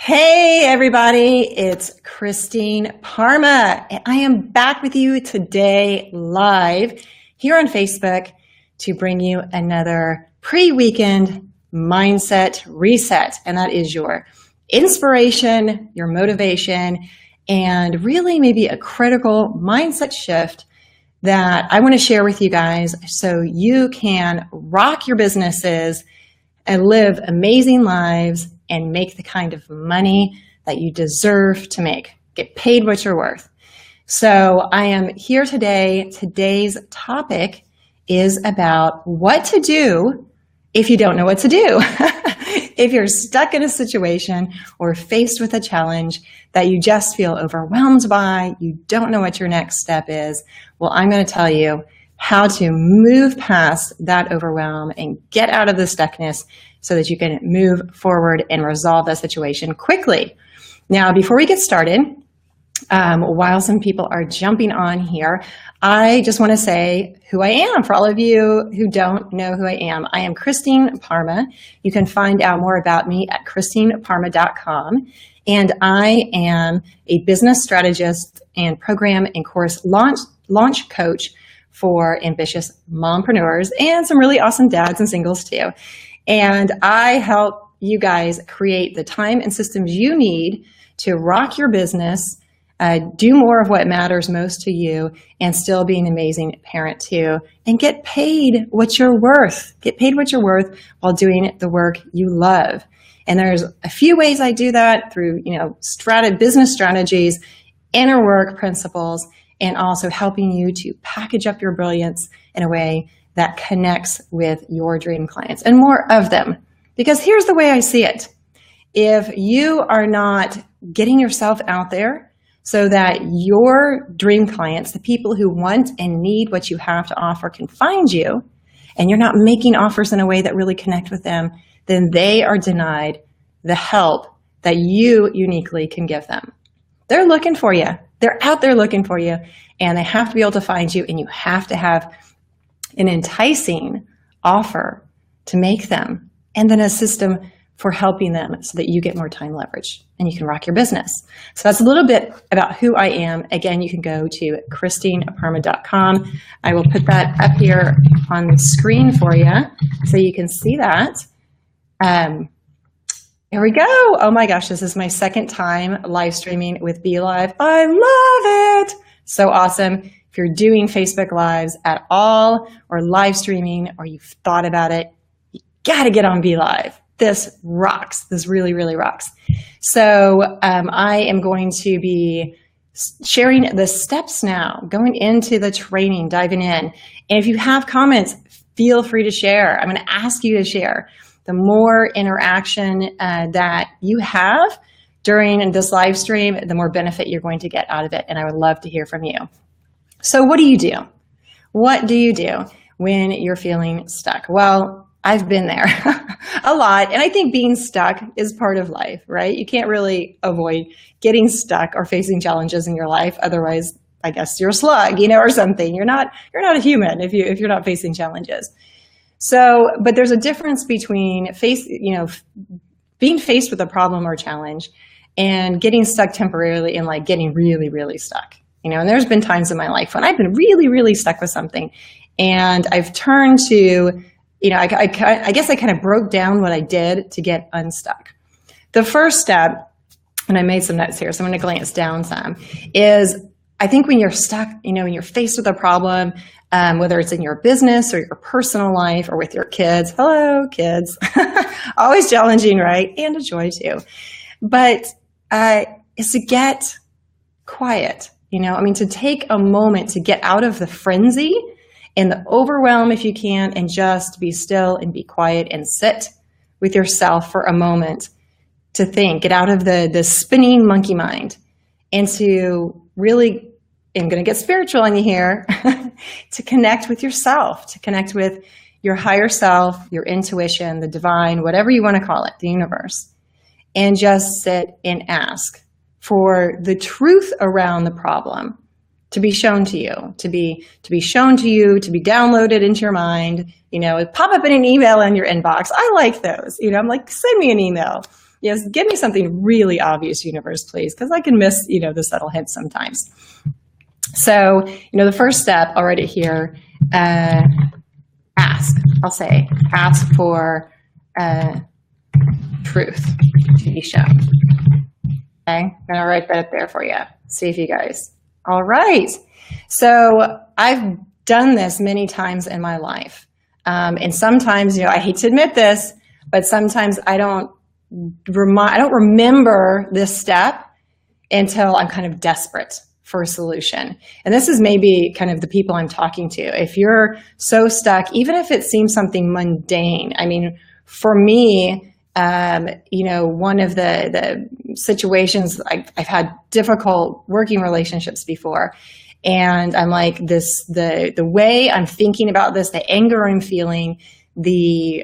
Hey everybody, it's Christine Parma, and I am back with you today live here on Facebook to bring you another pre-weekend mindset reset. And that is your inspiration, your motivation, and really maybe a critical mindset shift that I want to share with you guys so you can rock your businesses and live amazing lives and make the kind of money that you deserve to make. Get paid what you're worth. So I am here today. Today's topic is about what to do if you don't know what to do. If you're stuck in a situation or faced with a challenge that you just feel overwhelmed by, you don't know what your next step is, well, I'm going to tell you how to move past that overwhelm and get out of the stuckness so that you can move forward and resolve that situation quickly. Now, before we get started, while some people are jumping on here, I just want to say who I am. For all of you who don't know who I am Christine Parma. You can find out more about me at christineparma.com. And I am a business strategist and program and course launch coach for ambitious mompreneurs and some really awesome dads and singles too. And I help you guys create the time and systems you need to rock your business, do more of what matters most to you, and still be an amazing parent too, and get paid what you're worth. Get paid what you're worth while doing the work you love. And there's a few ways I do that through, business strategies, inner work principles, and also helping you to package up your brilliance in a way that connects with your dream clients and more of them. Because here's the way I see it. If you are not getting yourself out there so that your dream clients, the people who want and need what you have to offer, can find you, and you're not making offers in a way that really connect with them, then they are denied the help that you uniquely can give them. They're looking for you. They're out there looking for you, and they have to be able to find you, and you have to have an enticing offer to make them, and then a system for helping them so that you get more time leverage and you can rock your business. So that's a little bit about who I am. Again, you can go to christineparma.com. I will put that up here on the screen for you so you can see that. Here we go. Oh my gosh, this is my second time live streaming with BeLive. I love it. So awesome. If you're doing Facebook Lives at all or live streaming or you've thought about it, you got to get on BeLive. This rocks. This really, really rocks. So I am going to be sharing the steps now, going into the training, diving in. And if you have comments, feel free to share. I'm going to ask you to share. The more interaction that you have during this live stream, the more benefit you're going to get out of it. And I would love to hear from you. So what do you do? What do you do when you're feeling stuck? Well, I've been there a lot. And I think being stuck is part of life, right? You can't really avoid getting stuck or facing challenges in your life. Otherwise, I guess you're a slug, or something. You're not a human if you're not facing challenges. So, but there's a difference between being faced with a problem or challenge and getting stuck temporarily and like getting really, really stuck. And there's been times in my life when I've been really, really stuck with something, and I've turned to, I guess I kind of broke down what I did to get unstuck. The first step, and I made some notes here, so I'm going to glance down some, is I think when you're stuck, when you're faced with a problem, whether it's in your business or your personal life or with your kids, hello kids, always challenging, right? And a joy too. But is to get quiet. To take a moment to get out of the frenzy and the overwhelm if you can, and just be still and be quiet and sit with yourself for a moment to think, get out of the spinning monkey mind, and to really, I'm going to get spiritual on you here, to connect with yourself, to connect with your higher self, your intuition, the divine, whatever you want to call it, the universe, and just sit and ask for the truth around the problem to be shown to you, to be shown to you, to be downloaded into your mind, pop up in an email in your inbox. I like those. I'm like, send me an email. Yes, give me something really obvious, universe, please, because I can miss, the subtle hints sometimes. So, the first step, I'll write it here, ask. I'll say, ask for truth to be shown. Okay, I'm going to write that up there for you. See if you guys. All right. So I've done this many times in my life. And sometimes, I hate to admit this, but sometimes I don't remember this step until I'm kind of desperate for a solution. And this is maybe kind of the people I'm talking to. If you're so stuck, even if it seems something mundane, I mean, for me, one of the situations, I've had difficult working relationships before. And I'm like, the way I'm thinking about this, the anger I'm feeling, the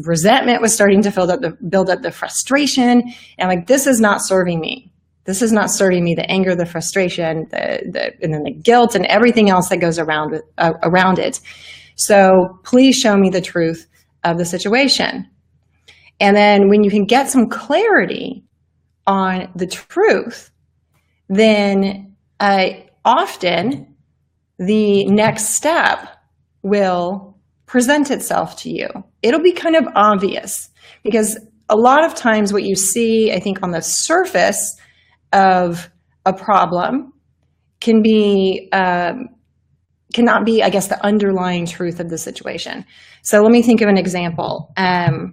resentment was starting to build up the frustration. And I'm like, this is not serving me. This is not serving me. The anger, the frustration, and then the guilt and everything else that goes around it. So please show me the truth of the situation. And then when you can get some clarity on the truth, then often the next step will present itself to you. It'll be kind of obvious, because a lot of times what you see, I think, on the surface of a problem cannot be, I guess, the underlying truth of the situation. So let me think of an example. And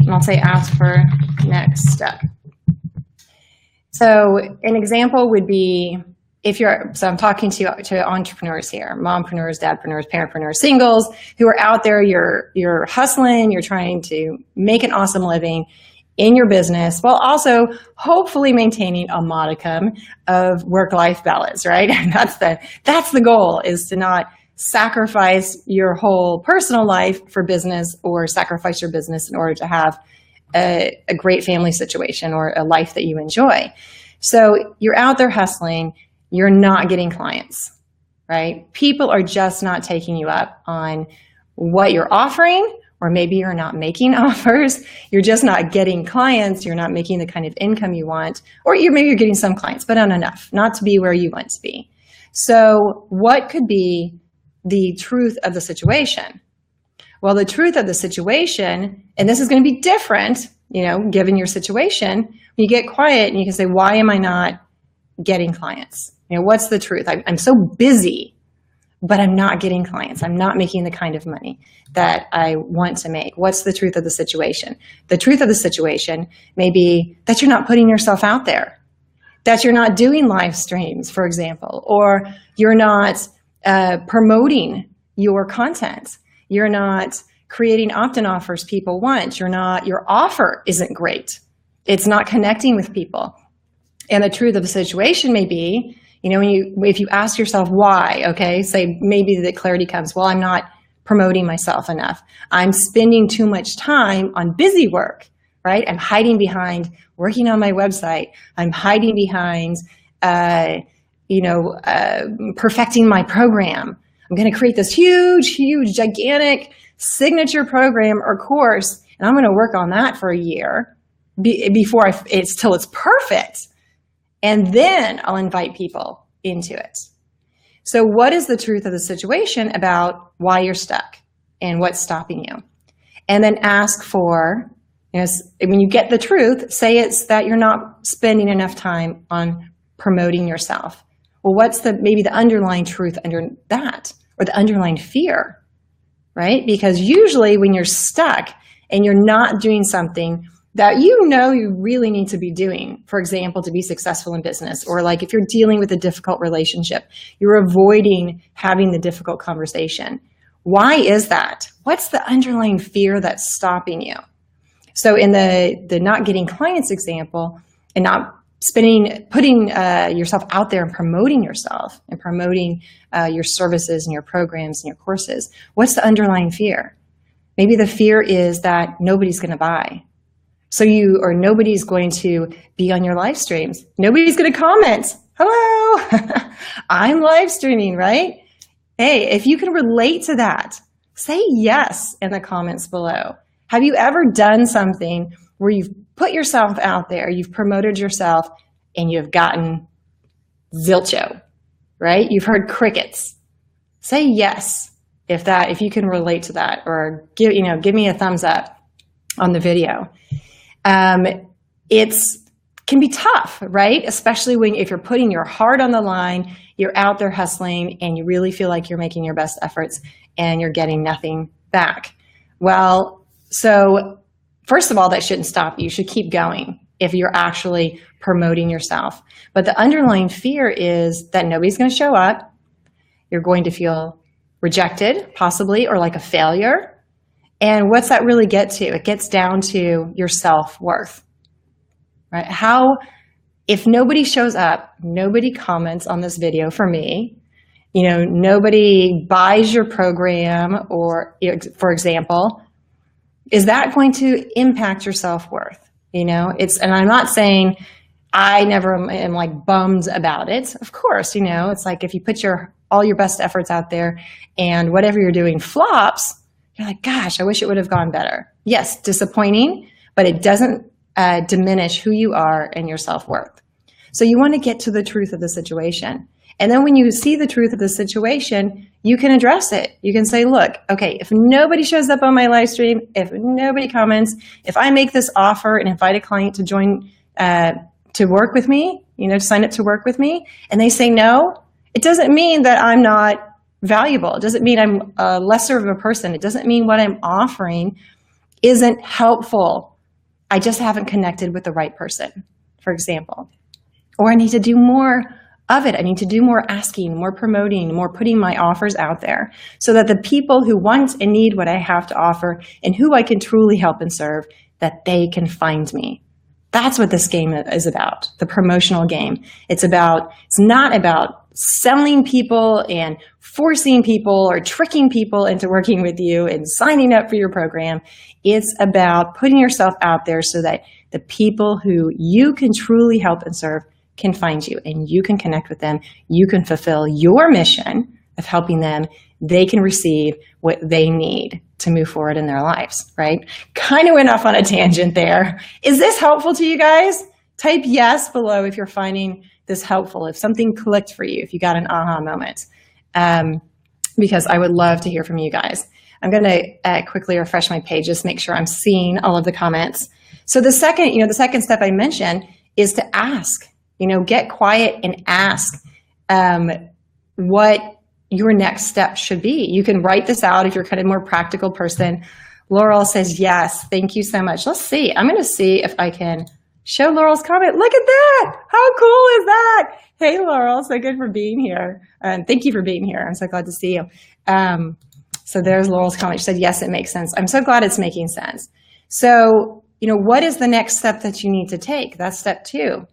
I'll say ask for next step. So an example would be, so I'm talking to entrepreneurs here, mompreneurs, dadpreneurs, parentpreneurs, singles who are out there, you're hustling, you're trying to make an awesome living in your business, while also hopefully maintaining a modicum of work-life balance, right? And that's the goal, is to not sacrifice your whole personal life for business, or sacrifice your business in order to have a great family situation or a life that you enjoy. So you're out there hustling, you're not getting clients, right? People are just not taking you up on what you're offering, or maybe you're not making offers. You're just not getting clients. You're not making the kind of income you want, or maybe you're getting some clients, but not enough, not to be where you want to be. So what could be the truth of the situation? Well, the truth of the situation, and this is going to be different, given your situation, when you get quiet and you can say, why am I not getting clients? What's the truth? I'm so busy, but I'm not getting clients. I'm not making the kind of money that I want to make. What's the truth of the situation? The truth of the situation may be that you're not putting yourself out there, that you're not doing live streams, for example, or you're not promoting your content. You're not creating opt-in offers people want. Your offer isn't great. It's not connecting with people. And the truth of the situation may be, if you ask yourself why, okay, say maybe the clarity comes, well, I'm not promoting myself enough. I'm spending too much time on busy work, right? I'm hiding behind working on my website. I'm hiding behind, perfecting my program. I'm going to create this huge, gigantic signature program or course, and I'm going to work on that for a year till it's perfect. And then I'll invite people into it. So what is the truth of the situation about why you're stuck and what's stopping you? And then ask for, when you get the truth, say it's that you're not spending enough time on promoting yourself. Well, what's maybe the underlying truth under that, or the underlying fear, right? Because usually when you're stuck and you're not doing something that you really need to be doing, for example, to be successful in business, or like if you're dealing with a difficult relationship, you're avoiding having the difficult conversation. Why is that? What's the underlying fear that's stopping you? So in the not getting clients example, and not putting yourself out there and promoting yourself and promoting your services and your programs and your courses, what's the underlying fear? Maybe the fear is that nobody's going to buy. So nobody's going to be on your live streams. Nobody's going to comment. Hello, I'm live streaming, right? Hey, if you can relate to that, say yes in the comments below. Have you ever done something where you've put yourself out there, you've promoted yourself, and you've gotten zilcho, right? You've heard crickets. Say yes if you can relate to that, or give me a thumbs up on the video. Can be tough, right? Especially if you're putting your heart on the line, you're out there hustling, and you really feel like you're making your best efforts and you're getting nothing back. Well, so first of all, that shouldn't stop you. You should keep going if you're actually promoting yourself. But the underlying fear is that nobody's going to show up. You're going to feel rejected, possibly, or like a failure. And what's that really get to? It gets down to your self-worth, right? If nobody shows up, nobody comments on this video for me, nobody buys your program, or, for example, is that going to impact your self-worth? And I'm not saying I never am like bummed about it. Of course, it's like if you put all your best efforts out there and whatever you're doing flops, you're like, gosh, I wish it would have gone better. Yes, disappointing, but it doesn't diminish who you are and your self-worth. So you want to get to the truth of the situation. And then when you see the truth of the situation, you can address it. You can say, look, okay, if nobody shows up on my live stream, if nobody comments, if I make this offer and invite a client to join, to work with me, to sign up to work with me, and they say no, it doesn't mean that I'm not valuable. It doesn't mean I'm lesser of a person. It doesn't mean what I'm offering isn't helpful. I just haven't connected with the right person, for example. Or I need to do more of it. I need to do more asking, more promoting, more putting my offers out there so that the people who want and need what I have to offer and who I can truly help and serve, that they can find me. That's what this game is about, the promotional game. It's not about selling people and forcing people or tricking people into working with you and signing up for your program. It's about putting yourself out there so that the people who you can truly help and serve can find you, and you can connect with them. You can fulfill your mission of helping them. They can receive what they need to move forward in their lives, right? Kind of went off on a tangent there. Is this helpful to you guys? Type yes below if you're finding this helpful, if something clicked for you, if you got an aha moment, because I would love to hear from you guys. I'm going to quickly refresh my page, just make sure I'm seeing all of the comments. So the second step I mentioned is to ask. Get quiet and ask what your next step should be. You can write this out if you're kind of a more practical person. Laurel says, yes, thank you so much. Let's see. I'm going to see if I can show Laurel's comment. Look at that. How cool is that? Hey, Laurel, so good for being here. Thank you for being here. I'm so glad to see you. So there's Laurel's comment. She said, yes, it makes sense. I'm so glad it's making sense. So, what is the next step that you need to take? That's step 2.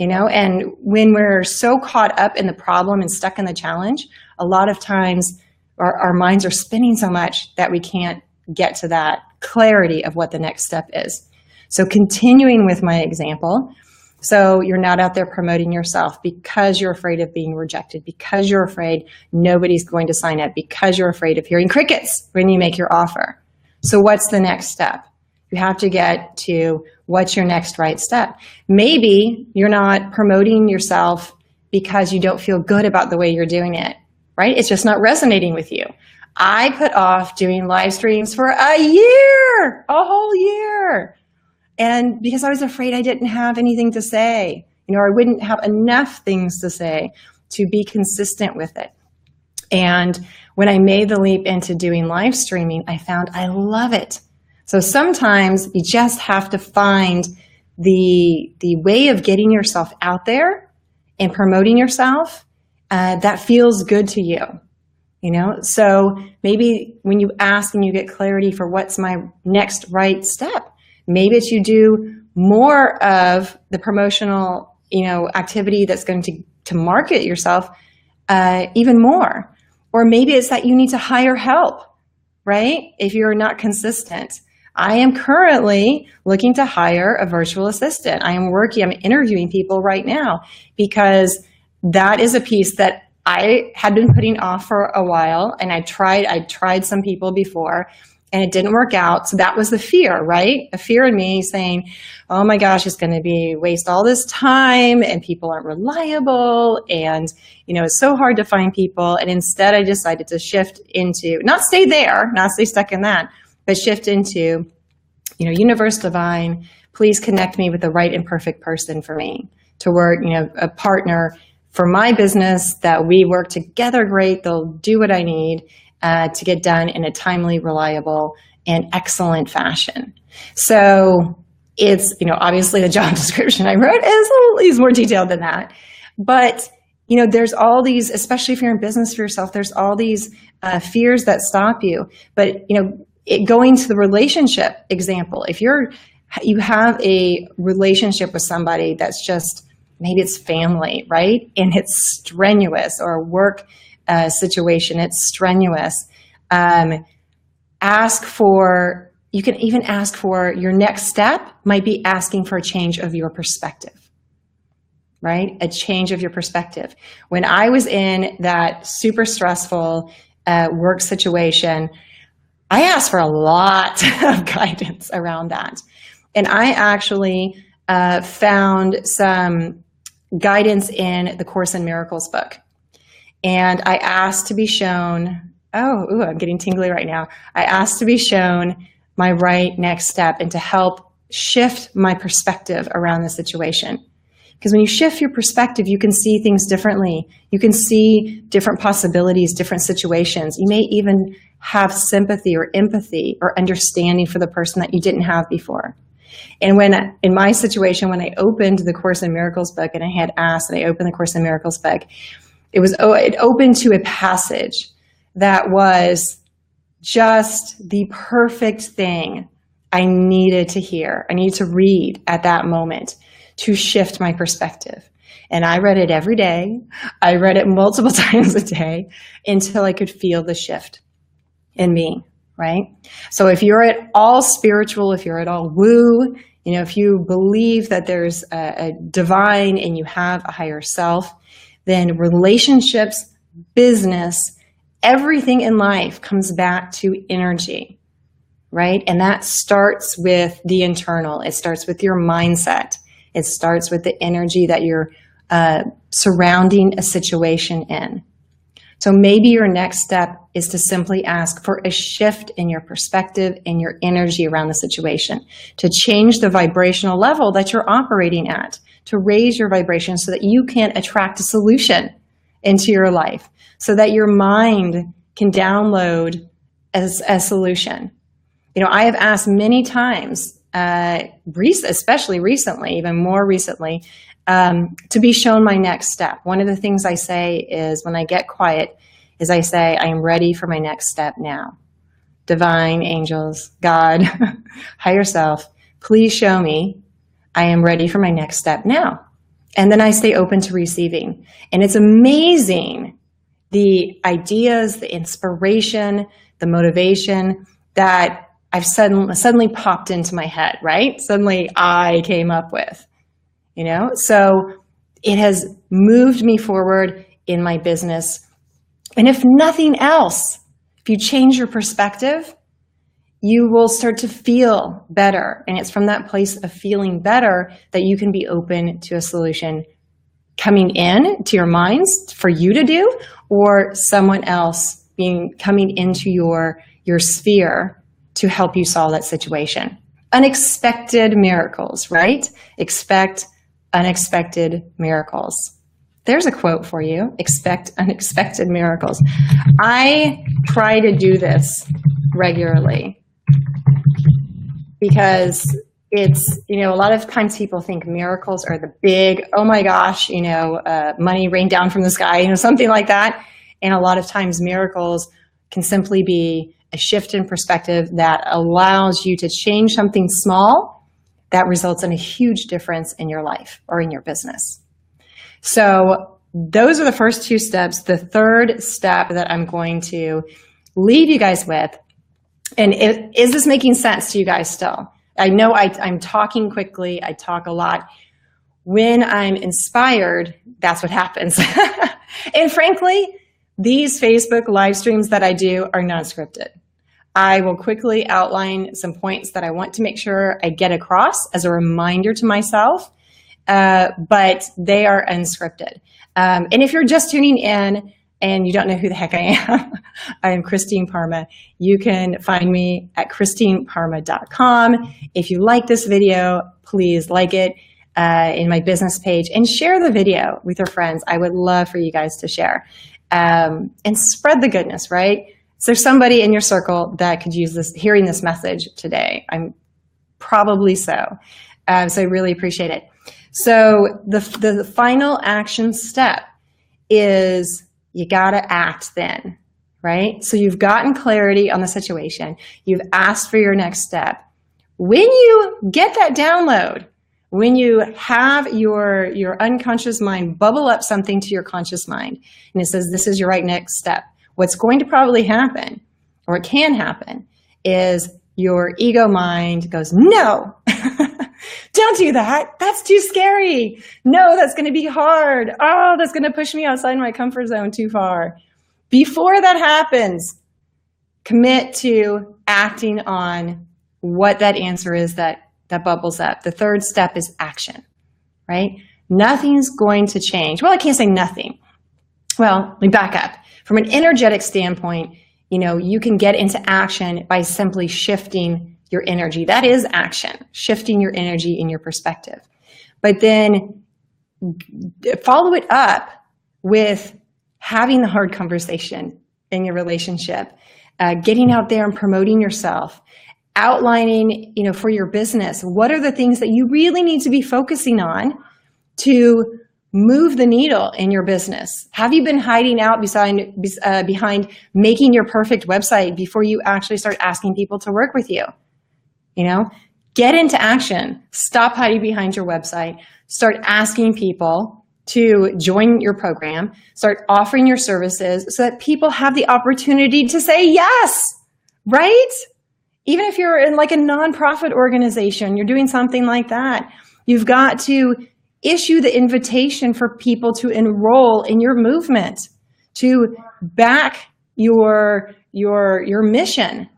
And when we're so caught up in the problem and stuck in the challenge, a lot of times our minds are spinning so much that we can't get to that clarity of what the next step is. So continuing with my example, so you're not out there promoting yourself because you're afraid of being rejected, because you're afraid nobody's going to sign up, because you're afraid of hearing crickets when you make your offer. So what's the next step? You have to get to what's your next right step. Maybe you're not promoting yourself because you don't feel good about the way you're doing it, right? It's just not resonating with you. I put off doing live streams for a whole year. And because I was afraid I didn't have anything to say, or I wouldn't have enough things to say to be consistent with it. And when I made the leap into doing live streaming, I found I love it. So sometimes you just have to find the way of getting yourself out there and promoting yourself that feels good to you. So maybe when you ask and you get clarity for what's my next right step, maybe it's you do more of the promotional, activity that's going to market yourself even more. Or maybe it's that you need to hire help, right? If you're not consistent. I am currently looking to hire a virtual assistant. I'm interviewing people right now because that is a piece that I had been putting off for a while. And I tried some people before and it didn't work out. So that was the fear, right? A fear in me saying, oh my gosh, it's going to be waste all this time and people aren't reliable. And, it's so hard to find people. And instead I decided to shift into, not stay there, not stay stuck in that, but shift into, universe divine, please connect me with the right and perfect person for me to work, a partner for my business that we work together great. They'll do what I need to get done in a timely, reliable, and excellent fashion. So it's, obviously the job description I wrote is more detailed than that. But, there's all these, especially if you're in business for yourself, there's all these fears that stop you. But, going to the relationship example, if you have a relationship with somebody that's just, maybe it's family, right? And it's strenuous, or a work situation, it's strenuous. You can even ask for your next step might be asking for a change of your perspective, right? A change of your perspective. When I was in that super stressful work situation, I asked for a lot of guidance around that. And I actually found some guidance in the Course in Miracles book. And I asked to be shown, I'm getting tingly right now. I asked to be shown my right next step and to help shift my perspective around the situation. Because when you shift your perspective, you can see things differently. You can see different possibilities, different situations. You may even have sympathy or empathy or understanding for the person that you didn't have before. And in my situation, when I opened the Course in Miracles book and I had asked, and I opened the Course in Miracles book, it opened to a passage that was just the perfect thing I needed to hear. I needed to read at that moment to shift my perspective. And I read it every day. I read it multiple times a day until I could feel the shift in me, right? So if you're at all spiritual, if you're at all woo, if you believe that there's a divine and you have a higher self, then relationships, business, everything in life comes back to energy, right? And that starts with the internal. It starts with your mindset. It starts with the energy that you're surrounding a situation in. So maybe your next step is to simply ask for a shift in your perspective and your energy around the situation, to change the vibrational level that you're operating at, to raise your vibration so that you can attract a solution into your life, so that your mind can download as a solution. I have asked many times, especially recently, even more recently, to be shown my next step. One of the things I say is when I get quiet is I say, I am ready for my next step now. Divine, angels, God, higher self, please show me I am ready for my next step now. And then I stay open to receiving. And it's amazing the ideas, the inspiration, the motivation that I've suddenly popped into my head, right? Suddenly I came up with. So it has moved me forward in my business. And if nothing else, if you change your perspective, you will start to feel better. And it's from that place of feeling better that you can be open to a solution coming in to your minds for you to do, or someone else coming into your sphere to help you solve that situation. Unexpected miracles, right? Expect unexpected miracles. There's a quote for you. Expect unexpected miracles. I try to do this regularly because it's, a lot of times people think miracles are the big, oh my gosh, money rain down from the sky, something like that. And a lot of times miracles can simply be a shift in perspective that allows you to change something small that results in a huge difference in your life or in your business. So those are the first two steps. The third step that I'm going to leave you guys with, and is this making sense to you guys still? I know I'm talking quickly. I talk a lot. When I'm inspired, that's what happens. And frankly, these Facebook live streams that I do are not scripted. I will quickly outline some points that I want to make sure I get across as a reminder to myself, but they are unscripted. And if you're just tuning in and you don't know who the heck I am, I am Christine Parma. You can find me at christineparma.com. If you like this video, please like it in my business page and share the video with your friends. I would love for you guys to share and spread the goodness, right? So there's somebody in your circle that could use this, hearing this message today. I'm probably so. So I really appreciate it. So the final action step is you got to act then, right? So you've gotten clarity on the situation. You've asked for your next step. When you get that download, when you have your unconscious mind bubble up something to your conscious mind, and it says, this is your right next step, what's going to probably happen, or it can happen, is your ego mind goes, no, don't do that. That's too scary. No, that's going to be hard. Oh, that's going to push me outside my comfort zone too far. Before that happens, commit to acting on what that answer is that bubbles up. The third step is action, right? Nothing's going to change. Well, I can't say nothing. Well, let me back up. From an energetic standpoint, you can get into action by simply shifting your energy. That is action, shifting your energy in your perspective. But then follow it up with having the hard conversation in your relationship, getting out there and promoting yourself, outlining, for your business, what are the things that you really need to be focusing on to move the needle in your business? Have you been hiding out behind making your perfect website before you actually start asking people to work with you? Get into action. Stop hiding behind your website. Start asking people to join your program. Start offering your services so that people have the opportunity to say yes, right? Even if you're in like a nonprofit organization, you're doing something like that, you've got to issue the invitation for people to enroll in your movement, to back your mission.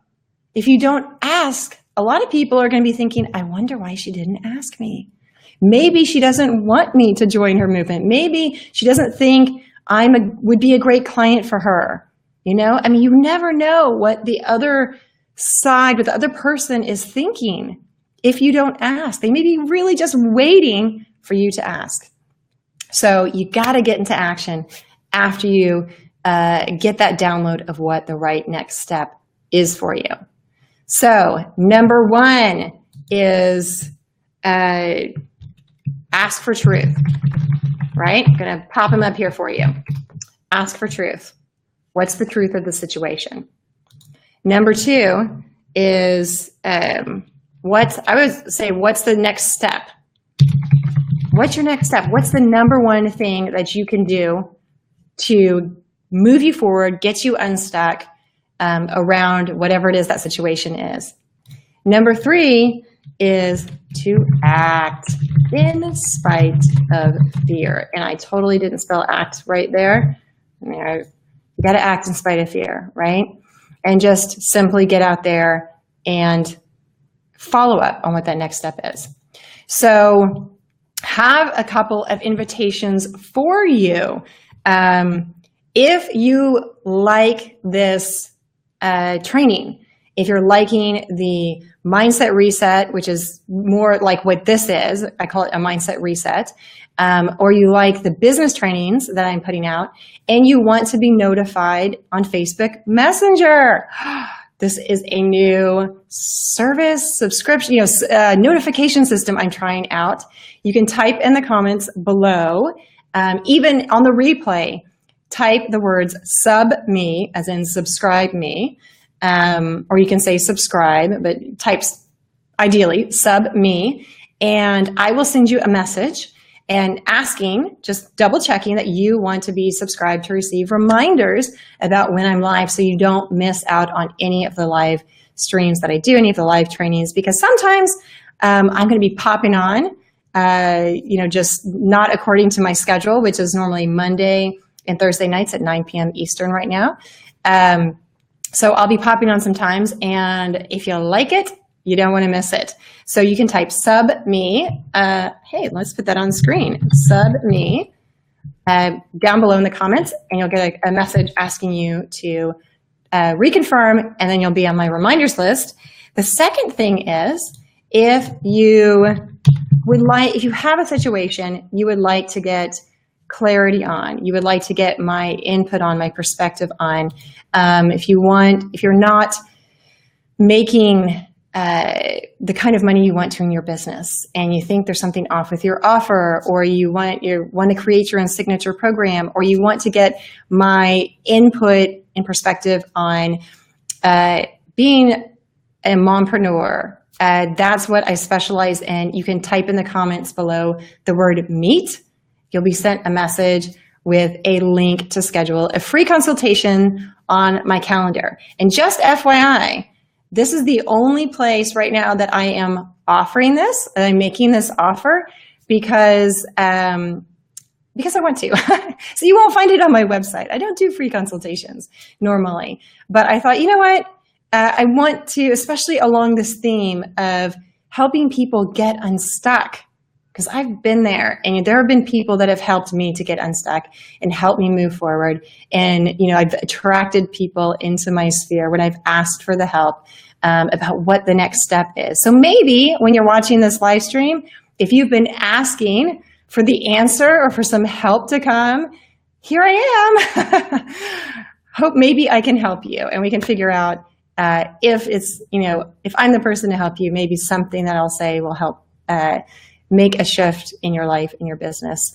If you don't ask, a lot of people are going to be thinking, I wonder why she didn't ask me. Maybe she doesn't want me to join her movement. Maybe she doesn't think would be a great client for her. You never know what the other side, what the other person is thinking if you don't ask. They may be really just waiting for you to ask. So you got to get into action after you get that download of what the right next step is for you. So number one is ask for truth, right? I'm going to pop them up here for you. Ask for truth. What's the truth of the situation? Number two is what's the next step? What's your next step? What's the number one thing that you can do to move you forward, get you unstuck around whatever it is that situation is? Number three is to act in spite of fear. And I totally didn't spell act right there. You got to act in spite of fear, right? And just simply get out there and follow up on what that next step is. So have a couple of invitations for you. If you like this training, if you're liking the mindset reset, which is more like what this is, I call it a mindset reset, or you like the business trainings that I'm putting out, and you want to be notified on Facebook Messenger. This is a new service subscription, notification system I'm trying out. You can type in the comments below, even on the replay, type the words sub me, as in subscribe me, or you can say subscribe, but types ideally sub me, and I will send you a message and asking, just double checking that you want to be subscribed to receive reminders about when I'm live, so you don't miss out on any of the live streams that I do, any of the live trainings, because sometimes I'm going to be popping on, just not according to my schedule, which is normally Monday and Thursday nights at 9 p.m. Eastern right now. So I'll be popping on sometimes, and if you like it, you don't want to miss it. So you can type sub me. Hey, let's put that on screen. Sub me down below in the comments, and you'll get a message asking you to reconfirm, and then you'll be on my reminders list. The second thing is, if you have a situation you would like to get clarity on, you would like to get my input on, my perspective on, if you're not making the kind of money you want to in your business, and you think there's something off with your offer, or you want to create your own signature program, or you want to get my input and perspective on being a mompreneur, that's what I specialize in. You can type in the comments below the word meet. You'll be sent a message with a link to schedule a free consultation on my calendar. And just FYI, this is the only place right now that I am offering this, and I'm making this offer because I want to. So you won't find it on my website. I don't do free consultations normally, but I thought, you know what? I want to, especially along this theme of helping people get unstuck, because I've been there, and there have been people that have helped me to get unstuck and help me move forward. And, I've attracted people into my sphere when I've asked for the help about what the next step is. So maybe when you're watching this live stream, if you've been asking for the answer or for some help to come, here I am. Hope maybe I can help you, and we can figure out if it's, if I'm the person to help you, maybe something that I'll say will help make a shift in your life, in your business,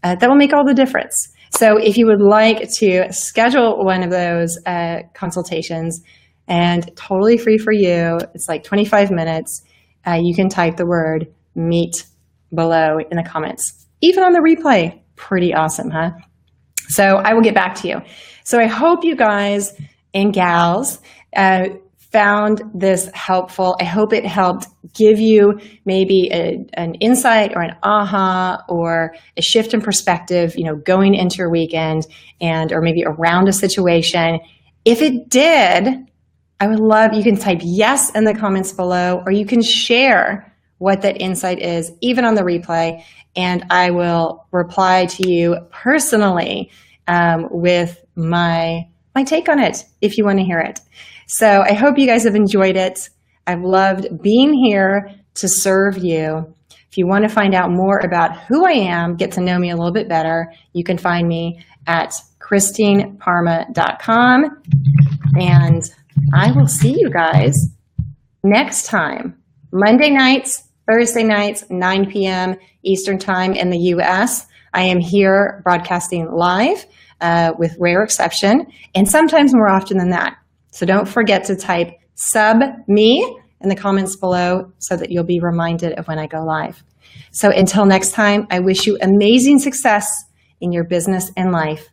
that will make all the difference. So if you would like to schedule one of those consultations, and totally free for you, it's like 25 minutes, you can type the word meet below in the comments. Even on the replay, pretty awesome, huh? So I will get back to you. So I hope you guys and gals found this helpful. I hope it helped give you maybe an insight or an aha or a shift in perspective, going into your weekend or maybe around a situation. If it did, I would love, you can type yes in the comments below, or you can share what that insight is, even on the replay, and I will reply to you personally with my take on it if you want to hear it. So I hope you guys have enjoyed it. I've loved being here to serve you. If you want to find out more about who I am, get to know me a little bit better, you can find me at ChristineParma.com. And I will see you guys next time, Monday nights, Thursday nights, 9 p.m. Eastern Time in the U.S. I am here broadcasting live with rare exception, and sometimes more often than that. So don't forget to type sub me in the comments below so that you'll be reminded of when I go live. So until next time, I wish you amazing success in your business and life,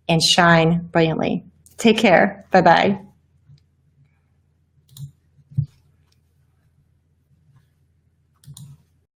and shine brilliantly. Take care. Bye-bye.